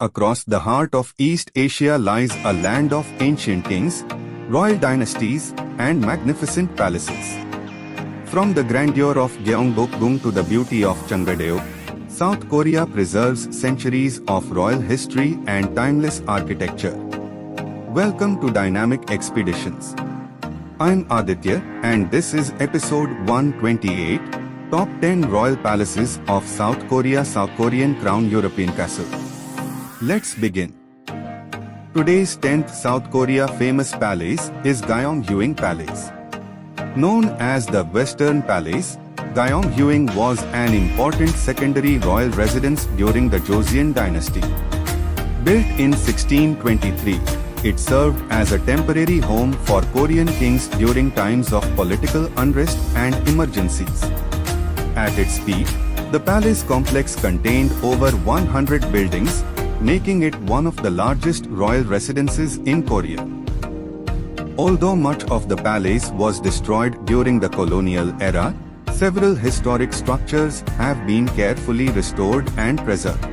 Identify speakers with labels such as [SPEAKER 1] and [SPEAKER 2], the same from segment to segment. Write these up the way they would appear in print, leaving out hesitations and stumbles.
[SPEAKER 1] across the heart of East Asia lies a land of ancient kings, royal dynasties, and magnificent palaces. From the grandeur of Gyeongbokgung to the beauty of Changdeokgung, South Korea preserves centuries of royal history and timeless architecture. Welcome to Dynamic Expeditions. I'm Aditya, and this is episode 128, Top 10 Royal Palaces of South Korea, South Korean Crown European Castle. Let's begin. Today's 10th South Korea famous palace is Gyeongbokgung Palace. Known as the Western Palace, Gyeongbokgung was an important secondary royal residence during the Joseon Dynasty. Built in 1623, it served as a temporary home for Korean kings during times of political unrest and emergencies. At its peak, the palace complex contained over 100 buildings, making it one of the largest royal residences in Korea. Although much of the palace was destroyed during the colonial era, several historic structures have been carefully restored and preserved.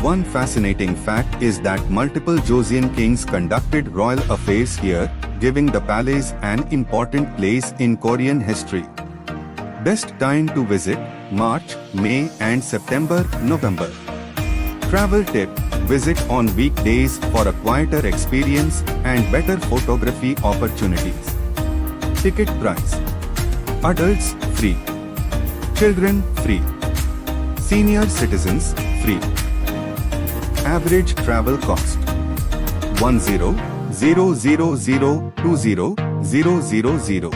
[SPEAKER 1] One fascinating fact is that multiple Joseon kings conducted royal affairs here, giving the palace an important place in Korean history. Best time to visit: March, May and September, November. Travel tip: visit on weekdays for a quieter experience and better photography opportunities. Ticket price: adults free, children free, senior citizens free. Average travel cost: 10,000,000,000,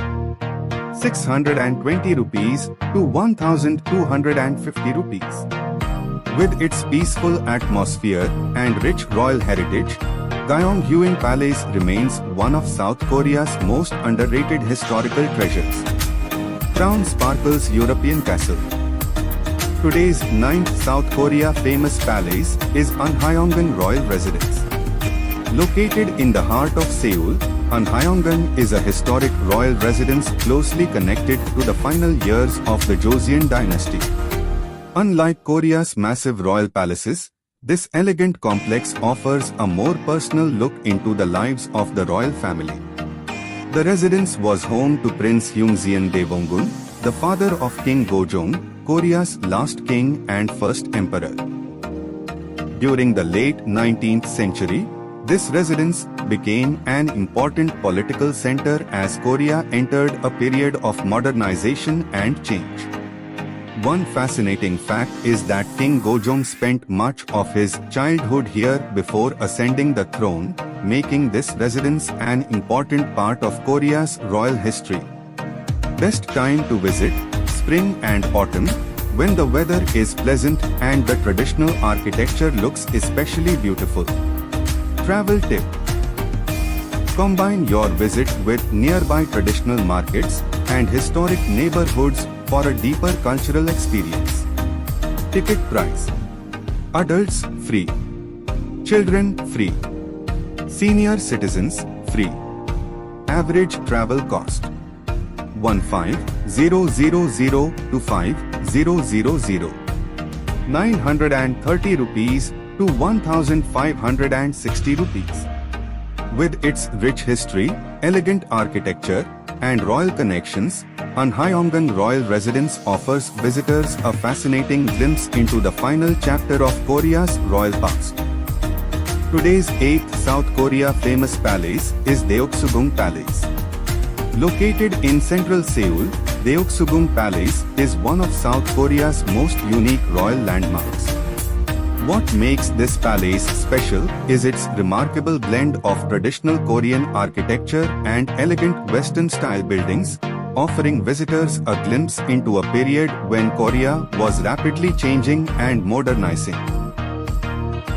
[SPEAKER 1] 620 rupees to 1,250 rupees. With its peaceful atmosphere and rich royal heritage, Gyeongbokgung Palace remains one of South Korea's most underrated historical treasures. Crown Sparkle's European Castle. Today's 9th South Korea famous palace is Unhyeongun Royal Residence. Located in the heart of Seoul, Unhyeongun is a historic royal residence closely connected to the final years of the Joseon Dynasty. Unlike Korea's massive royal palaces, this elegant complex offers a more personal look into the lives of the royal family. The residence was home to Prince Joseon Dynasty, the father of King Gojong, Korea's last king and first emperor. During the late 19th century, this residence became an important political center as Korea entered a period of modernization and change. One fascinating fact is that King Gojong spent much of his childhood here before ascending the throne, making this residence an important part of Korea's royal history. Best time to visit: spring and autumn, when the weather is pleasant and the traditional architecture looks especially beautiful. Travel tip: combine your visit with nearby traditional markets and historic neighborhoods for a deeper cultural experience. Ticket price: adults free, children free, senior citizens free. Average travel cost: 15,000 to 5,000, 930 rupees to 1,560 rupees. With its rich history, elegant architecture, and royal connections, Unhyeongun Royal Residence offers visitors a fascinating glimpse into the final chapter of Korea's royal past. Today's 8th South Korea famous palace is Gyeongbokgung Palace. Located in central Seoul, Gyeongbokgung Palace is one of South Korea's most unique royal landmarks. What makes this palace special is its remarkable blend of traditional Korean architecture and elegant Western-style buildings, offering visitors a glimpse into a period when Korea was rapidly changing and modernizing.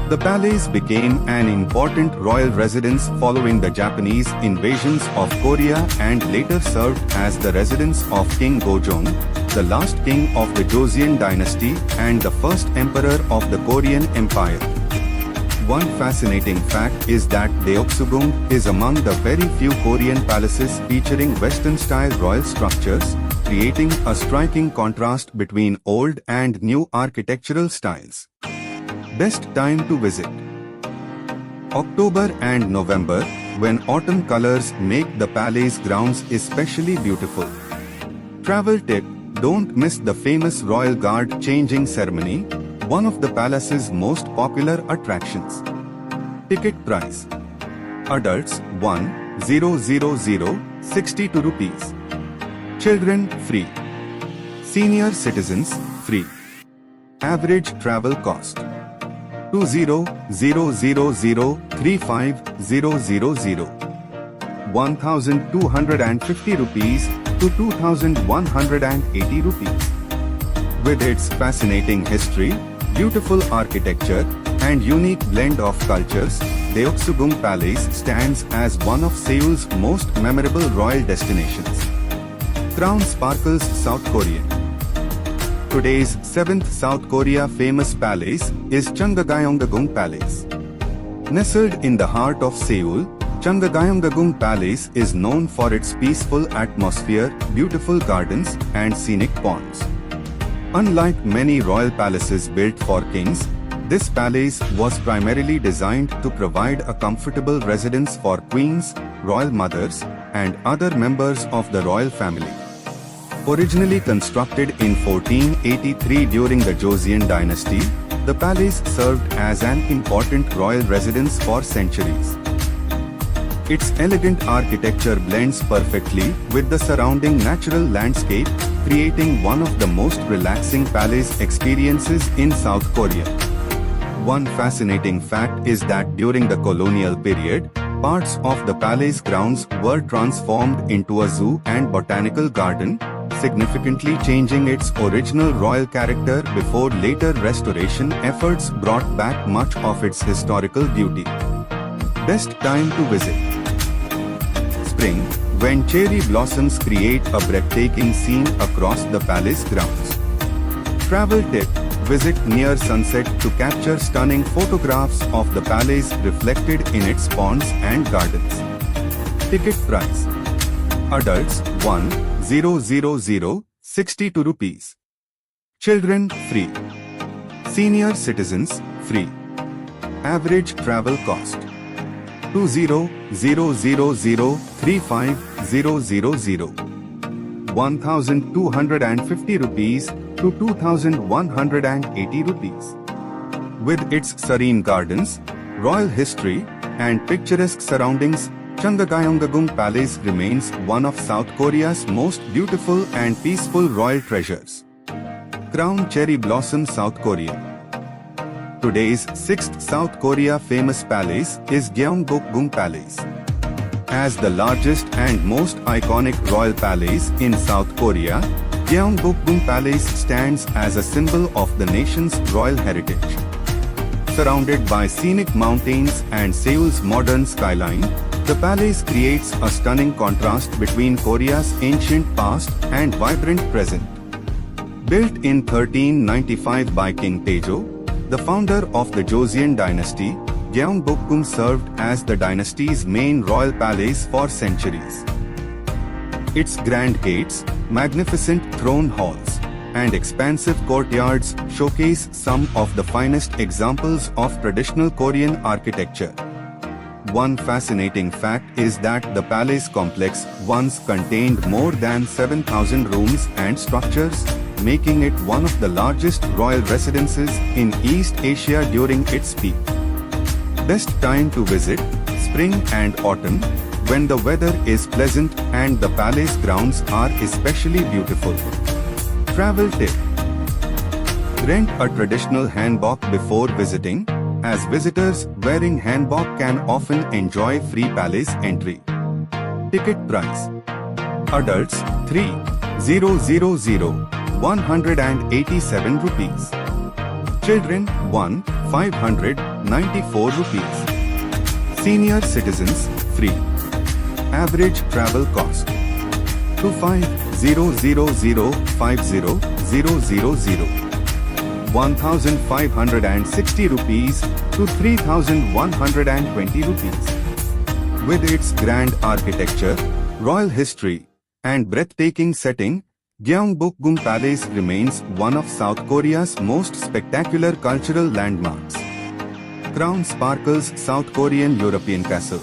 [SPEAKER 1] The palace became an important royal residence following the Japanese invasions of Korea and later served as the residence of King Gojong, the last king of the Joseon Dynasty and the first emperor of the Korean Empire. One fascinating fact is that Gyeongbokgung is among the very few Korean palaces featuring Western-style royal structures, creating a striking contrast between old and new architectural styles. Best time to visit: October and November, when autumn colors make the palace grounds especially beautiful. Travel tip: don't miss the famous Royal Guard changing ceremony, one of the palace's most popular attractions. Ticket price: adults 1,000 62 rupees. Children free. Senior citizens free. Average travel cost: 20,000 1,250 rupees to 2,180 rupees. With its fascinating history, beautiful architecture, and unique blend of cultures, Gyeongbokgung Palace stands as one of Seoul's most memorable royal destinations. Crown sparkles South Korean. Today's 7th South Korea famous palace is Changdeokgung Palace. Nestled in the heart of Seoul, Changdeokgung Palace is known for its peaceful atmosphere, beautiful gardens, and scenic ponds. Unlike many royal palaces built for kings, this palace was primarily designed to provide a comfortable residence for queens, royal mothers, and other members of the royal family. Originally constructed in 1483 during the Joseon Dynasty, the palace served as an important royal residence for centuries. Its elegant architecture blends perfectly with the surrounding natural landscape, creating one of the most relaxing palace experiences in South Korea. One fascinating fact is that during the colonial period, parts of the palace grounds were transformed into a zoo and botanical garden, significantly changing its original royal character before later restoration efforts brought back much of its historical beauty. Best time to visit: Spring, when cherry blossoms create a breathtaking scene across the palace grounds. Travel tip: visit near sunset to capture stunning photographs of the palace reflected in its ponds and gardens. Ticket price: adults 1,000 62 rupees. Children free. Senior citizens free. Average travel cost: 20,000 1,250 rupees to 2,180 rupees. With its serene gardens, royal history, and picturesque surroundings, Changdeokgung Palace remains one of South Korea's most beautiful and peaceful royal treasures. Crown cherry blossom South Korea. Today's 6th South Korea famous palace is Gyeongbokgung Palace. As the largest and most iconic royal palace in South Korea, Gyeongbokgung Palace stands as a symbol of the nation's royal heritage. Surrounded by scenic mountains and Seoul's modern skyline, the palace creates a stunning contrast between Korea's ancient past and vibrant present. Built in 1395 by King Taejo, the founder of the Joseon Dynasty, Gyeongbokgung served as the dynasty's main royal palace for centuries. Its grand gates, magnificent throne halls, and expansive courtyards showcase some of the finest examples of traditional Korean architecture. One fascinating fact is that the palace complex once contained more than 7,000 rooms and structures, making it one of the largest royal residences in East Asia during its peak. Best time to visit: spring and autumn, when the weather is pleasant and the palace grounds are especially beautiful. Travel tip: rent a traditional hanbok before visiting, as visitors wearing hanbok can often enjoy free palace entry. Ticket price: adults 3,000 187 rupees. Children 1,594 rupees. Senior citizens free. Average travel cost: 25,000 1,560 rupees to 3,120 rupees. With its grand architecture, royal history, and breathtaking setting, Gyeongbokgung Palace remains one of South Korea's most spectacular cultural landmarks. Crown sparkles South Korean European castle.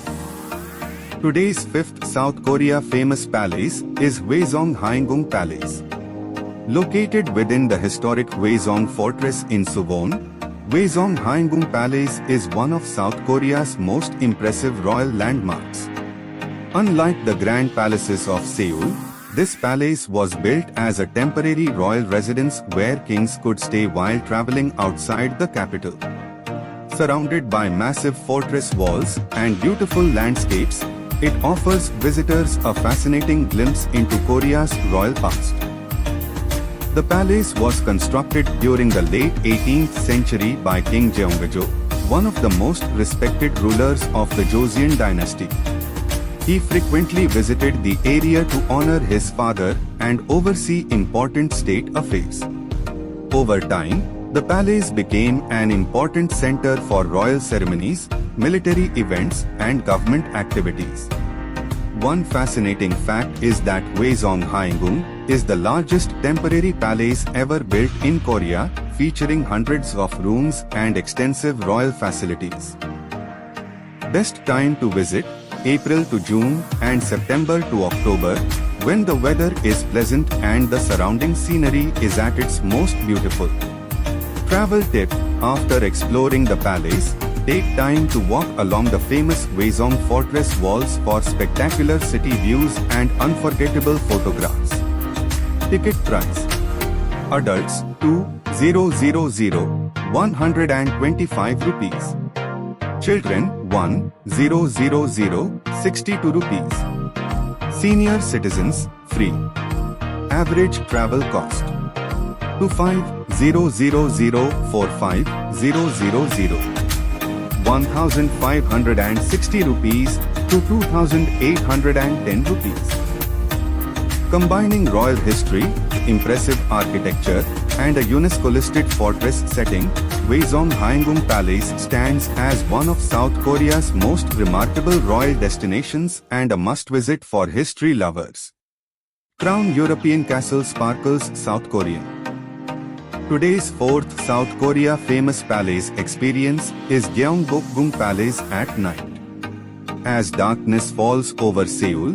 [SPEAKER 1] Today's fifth South Korea famous palace is Gyeongbokgung Palace. Located within the historic Gyeongbokgung Fortress in Suwon, Gyeongbokgung Palace is one of South Korea's most impressive royal landmarks. Unlike the grand palaces of Seoul, this palace was built as a temporary royal residence where kings could stay while traveling outside the capital. Surrounded by massive fortress walls and beautiful landscapes, it offers visitors a fascinating glimpse into Korea's royal past. The palace was constructed during the late 18th century by King Gyeongbokgung, one of the most respected rulers of the Joseon Dynasty. He frequently visited the area to honor his father and oversee important state affairs. Over time, the palace became an important center for royal ceremonies, military events, and government activities. One fascinating fact is that Gyeongbokgung is the largest temporary palace ever built in Korea, featuring hundreds of rooms and extensive royal facilities. Best time to visit: April to June and September to October, when the weather is pleasant and the surrounding scenery is at its most beautiful. Travel tip: after exploring the palace, take time to walk along the famous Gyeongbokgung Fortress walls for spectacular city views and unforgettable photographs. Ticket price: adults 2,000 125 rupees. Children 1,000 62 rupees. Senior citizens free. Average travel cost: 25,000 45,000. 1,560 rupees to 2,810 rupees. Combining royal history, impressive architecture, and a UNESCO-listed fortress setting, Gyeongbokgung Palace stands as one of South Korea's most remarkable royal destinations and a must-visit for history lovers. Crown European Castle sparkles South Korean. Today's fourth South Korea famous palace experience is Gyeongbokgung Palace at night. As darkness falls over Seoul,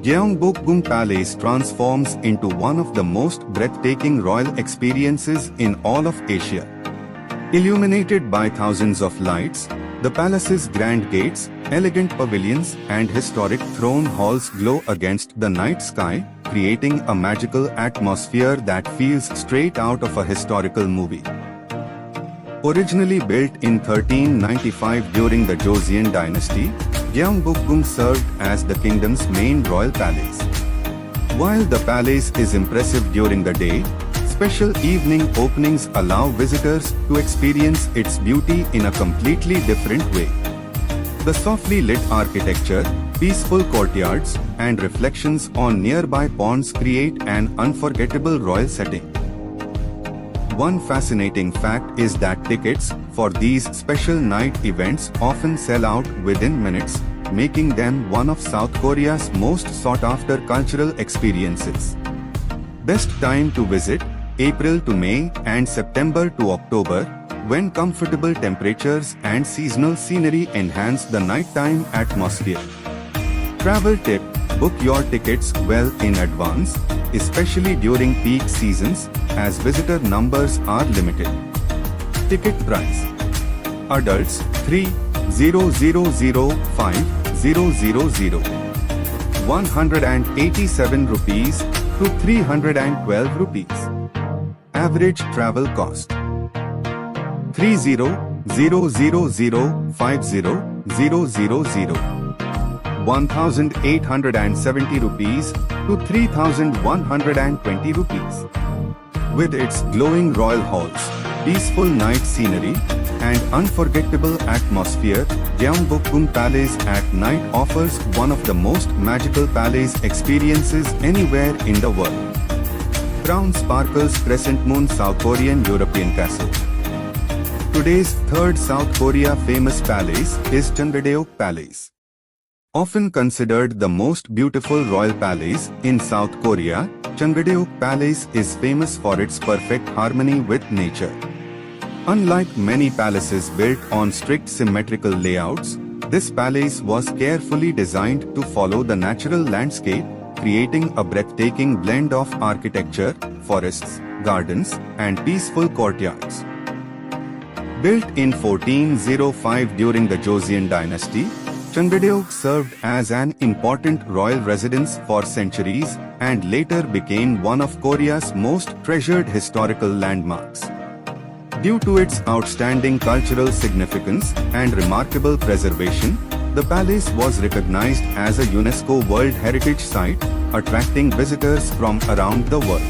[SPEAKER 1] Gyeongbokgung Palace transforms into one of the most breathtaking royal experiences in all of Asia. Illuminated by thousands of lights, the palace's grand gates, elegant pavilions, and historic throne halls glow against the night sky, creating a magical atmosphere that feels straight out of a historical movie. Originally built in 1395 during the Joseon Dynasty, Gyeongbokgung served as the kingdom's main royal palace. While the palace is impressive during the day, special evening openings allow visitors to experience its beauty in a completely different way. The softly lit architecture, peaceful courtyards, and reflections on nearby ponds create an unforgettable royal setting. One fascinating fact is that tickets for these special night events often sell out within minutes, making them one of South Korea's most sought-after cultural experiences. Best time to visit: April to May and September to October, when comfortable temperatures and seasonal scenery enhance the nighttime atmosphere. Travel tip: book your tickets well in advance, especially during peak seasons, as visitor numbers are limited. Ticket price: adults 3,000 5,000. 187 rupees to 312 rupees. Average travel cost: 30,000 1,870 rupees to 3,120 rupees. With its glowing royal halls, peaceful night scenery, and unforgettable atmosphere, Gyeongbokgung Palace at night offers one of the most magical palace experiences anywhere in the world. Crown sparkles Crescent Moon South Korean European Castle. Today's third South Korea famous palace is Changdeokgung Palace. Often considered the most beautiful royal palace in South Korea, Changdeokgung Palace is famous for its perfect harmony with nature. Unlike many palaces built on strict symmetrical layouts, this palace was carefully designed to follow the natural landscape, creating a breathtaking blend of architecture, forests, gardens, and peaceful courtyards. Built in 1405 during the Joseon Dynasty, Changdeokgung served as an important royal residence for centuries and later became one of Korea's most treasured historical landmarks. Due to its outstanding cultural significance and remarkable preservation, the palace was recognized as a UNESCO World Heritage Site, attracting visitors from around the world.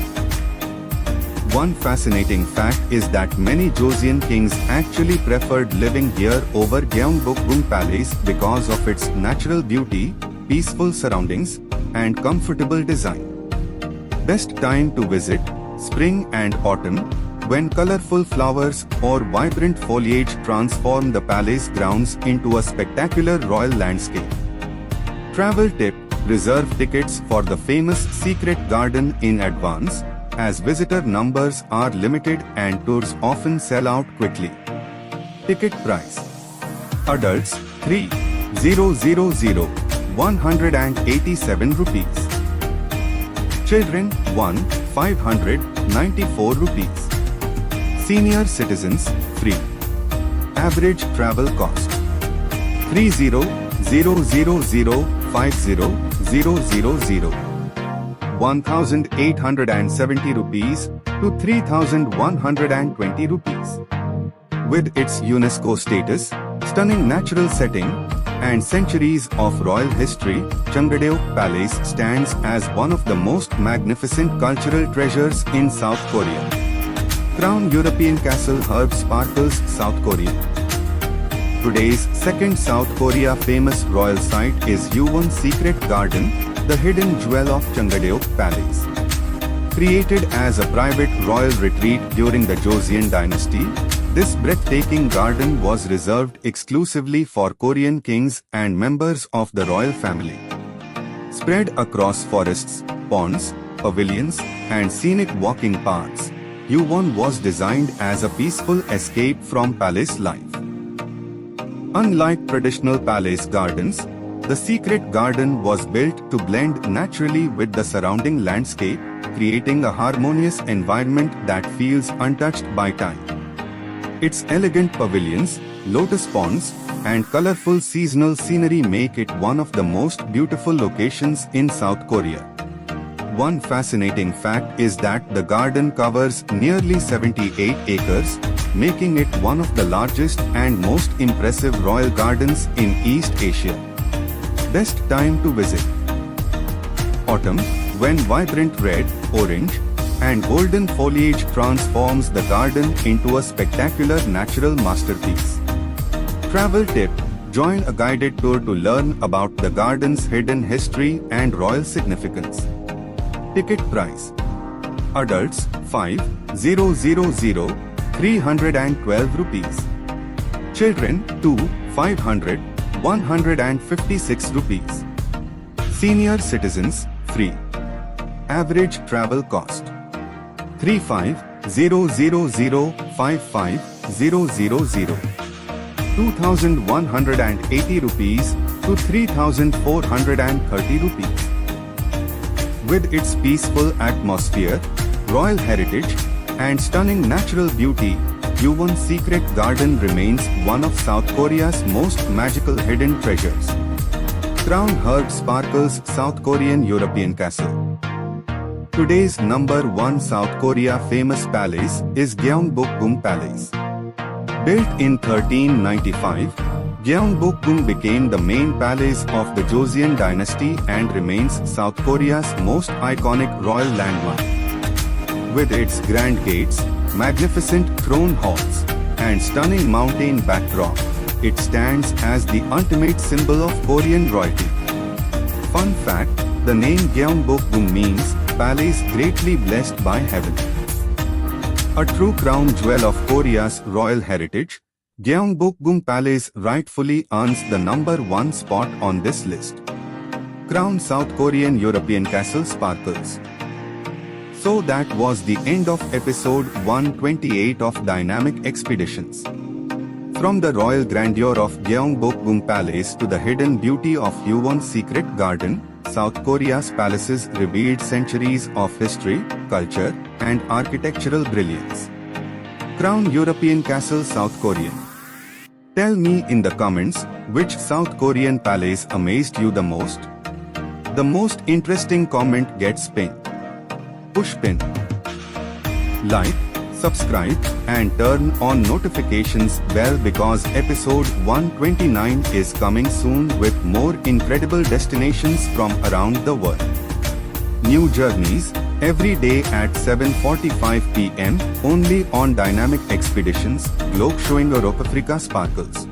[SPEAKER 1] One fascinating fact is that many Joseon kings actually preferred living here over Gyeongbokgung Palace because of its natural beauty, peaceful surroundings, and comfortable design. Best time to visit: spring and autumn, when colorful flowers or vibrant foliage transform the palace grounds into a spectacular royal landscape. Travel tip: reserve tickets for the famous Secret Garden in advance, as visitor numbers are limited and tours often sell out quickly. Ticket price: adults 3,000 187 rupees, children 594 rupees, senior citizens free. Average travel cost 30,00050,000 1,870 rupees to 3,120 rupees. With its UNESCO status, stunning natural setting, and centuries of royal history, Changdeokgung Palace stands as one of the most magnificent cultural treasures in South Korea. Crown European Castle Herb Sparkles South Korea. Today's second South Korea famous royal site is Huwon Secret Garden, the hidden jewel of Changdeokgung Palace. Created as a private royal retreat during the Joseon Dynasty, this breathtaking garden was reserved exclusively for Korean kings and members of the royal family. Spread across forests, ponds, pavilions, and scenic walking paths, Huwon was designed as a peaceful escape from palace life. Unlike traditional palace gardens, the secret garden was built to blend naturally with the surrounding landscape, creating a harmonious environment that feels untouched by time. Its elegant pavilions, lotus ponds, and colorful seasonal scenery make it one of the most beautiful locations in South Korea. One fascinating fact is that the garden covers nearly 78 acres, making it one of the largest and most impressive royal gardens in East Asia. Best time to visit: autumn, when vibrant red, orange, and golden foliage transforms the garden into a spectacular natural masterpiece. Travel tip: join a guided tour to learn about the garden's hidden history and royal significance. Ticket price: adults 5,000 312 rupees, children 156 rupees, senior citizens free. Average travel cost 35,00055,000 2,180 rupees to 3,430 rupees. With its peaceful atmosphere, royal heritage, and stunning natural beauty, Huwon Secret Garden remains one of South Korea's most magical hidden treasures. Crown Herb Sparkles South Korean European Castle. Today's number one South Korea famous palace is Gyeongbokgung Palace. Built in 1395, Gyeongbokgung became the main palace of the Joseon Dynasty and remains South Korea's most iconic royal landmark. With its grand gates, magnificent throne halls, and stunning mountain backdrop, it stands as the ultimate symbol of Korean royalty. Fun fact: the name Gyeongbokgung means palace greatly blessed by heaven. A true crown jewel of Korea's royal heritage, Gyeongbokgung Palace rightfully earns the number one spot on this list. Crown South Korean European Castle Sparkles. So that was the end of episode 128 of Dynamic Expeditions. From the royal grandeur of Gyeongbokgung Palace to the hidden beauty of Huwon Secret Garden, South Korea's palaces revealed centuries of history, culture, and architectural brilliance. Crown European Castle South Korean. Tell me in the comments, which South Korean palace amazed you the most? The most interesting comment gets pinned. Push pin. Like, subscribe, and turn on notifications bell because episode 129 is coming soon with more incredible destinations from around the world. New journeys, every day at 7:45 p.m. only on Dynamic Expeditions, Globe showing Europe Africa sparkles.